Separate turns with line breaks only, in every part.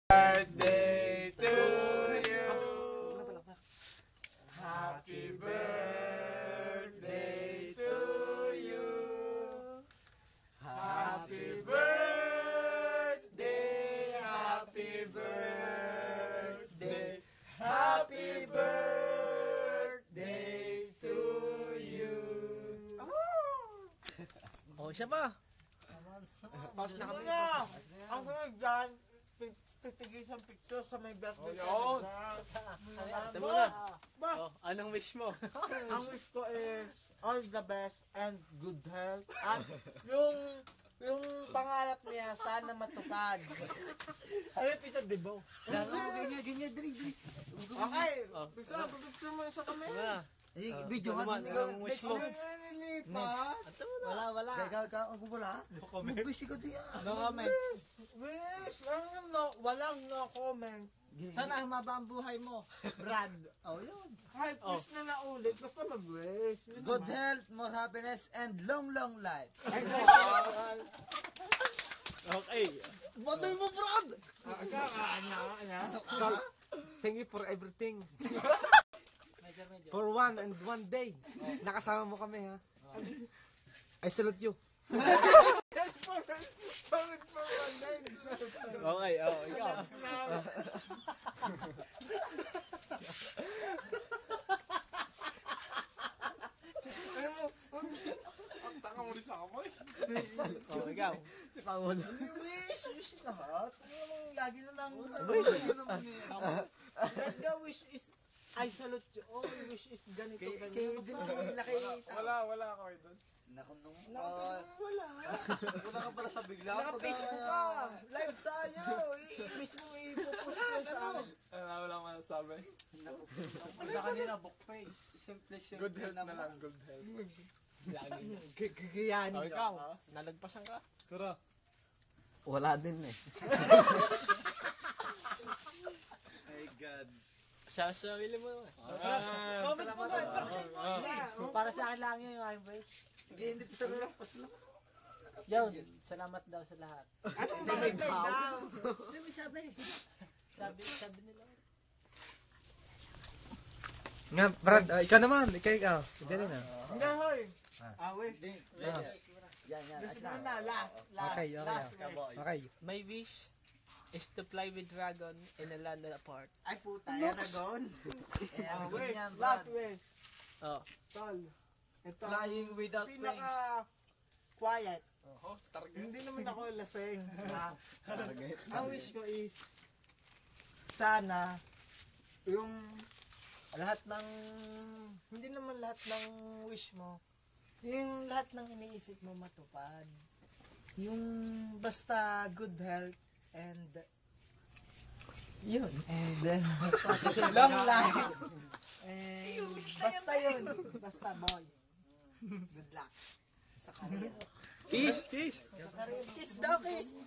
Birthday to you. Happy birthday to you. Happy birthday, happy birthday, happy birthday to you.
Oh, siya pa.
Pas na kami. Ang sunod dyan, titigil sa picture sa may birthday.
Oh, ate mo na. Oh, anong wish mo?
Ang wish ko is all the best and good health. At yung pangarap niya sana matupad.
Ano yung pisad, dibo?
Ganyan, dali.
Okay, picture mo sa kami.
Wala.
Video
Ano
ka
naman,
din
anong wish mo?
Nilipat.
Ate mo na. Wala.
Ikaw, ako wala. Mag-wish ikaw din.
No comment.
Wish, walang no comment.
Sana humaba ang buhay mo, Brad. Oh, yun.
Kahit wish na naulit, basta mag-wish.
Good health, more happiness, and long life.
Okay.
Batay mo, Brad!
Thank you for everything. For one day. Nakasama mo kami, ha? I salute you.
Okay, oh, ikaw.
Ang tanga mo rin sa amoy.
Oh, ikaw.
Si Paolo.
Wish lahat. Lagi na lang. Wish is I salute you. Oh, wish is ganito, ganyan.
Wala ako doon.
Nakunong
Wala.
Wala ka pala sa bigla.
Naka-Facebook ka. Live tayo. I-wish mo i-post mo sa akin.
Wala akong masasabi.
Punta kanina, book face.
Simple siya.
Good health na lang, good health.
Lagi.
Gagayanin
Oh, ikaw. Nalagpasan ka. Tara.
Wala din eh.
My God.
Sasawili mo naman.
Comment mo na.
Para sa akin lang yun yung aking wish.
Hindi pa sa lang. Pasalamat.
Yun, salamat daw sa lahat. Sabi nila.
Nga, Brad, ikaw naman. Ikaw. Dali na.
Hindi, hoy. Awe.
Yan.
Gusto mo na, last.
Okay.
Last.
Okay.
My wish is to fly with dragon in a land apart.
Ay, puta. Aragon.
Awe.
Last wish.
Oh.
Tol. Ito.
Flying without
Pinaka-quiet.
Stargate.
Hindi naman ako lasing. Ang wish ko is sana yung lahat ng hindi naman lahat ng wish mo, yung lahat ng iniisip mo matupad. Yung basta good health and yun, and long life. And basta yun, basta boy. Good luck sa career.
Kiss.
Kiss daw, kiss.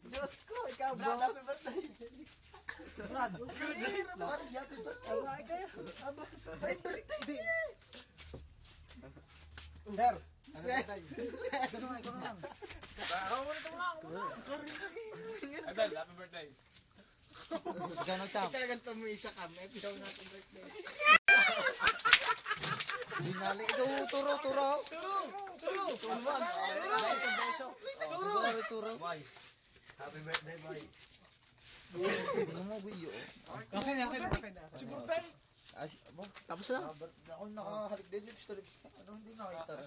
Diyos ko, ikaw bro. Happy birthday.
Brad. Happy birthday. Ay, tuloy. Sir. Ito naman.
Adel, happy birthday.
Ikaw nagtap.
Talagang tumisa kami. Episode natin birthday.
Dinali. Ito, turo. Happy birthday, boy. Ano mo, Guyo?
Okay na.
Ay,
Tapos na.
ako nakahalik din. Ano hindi nakita?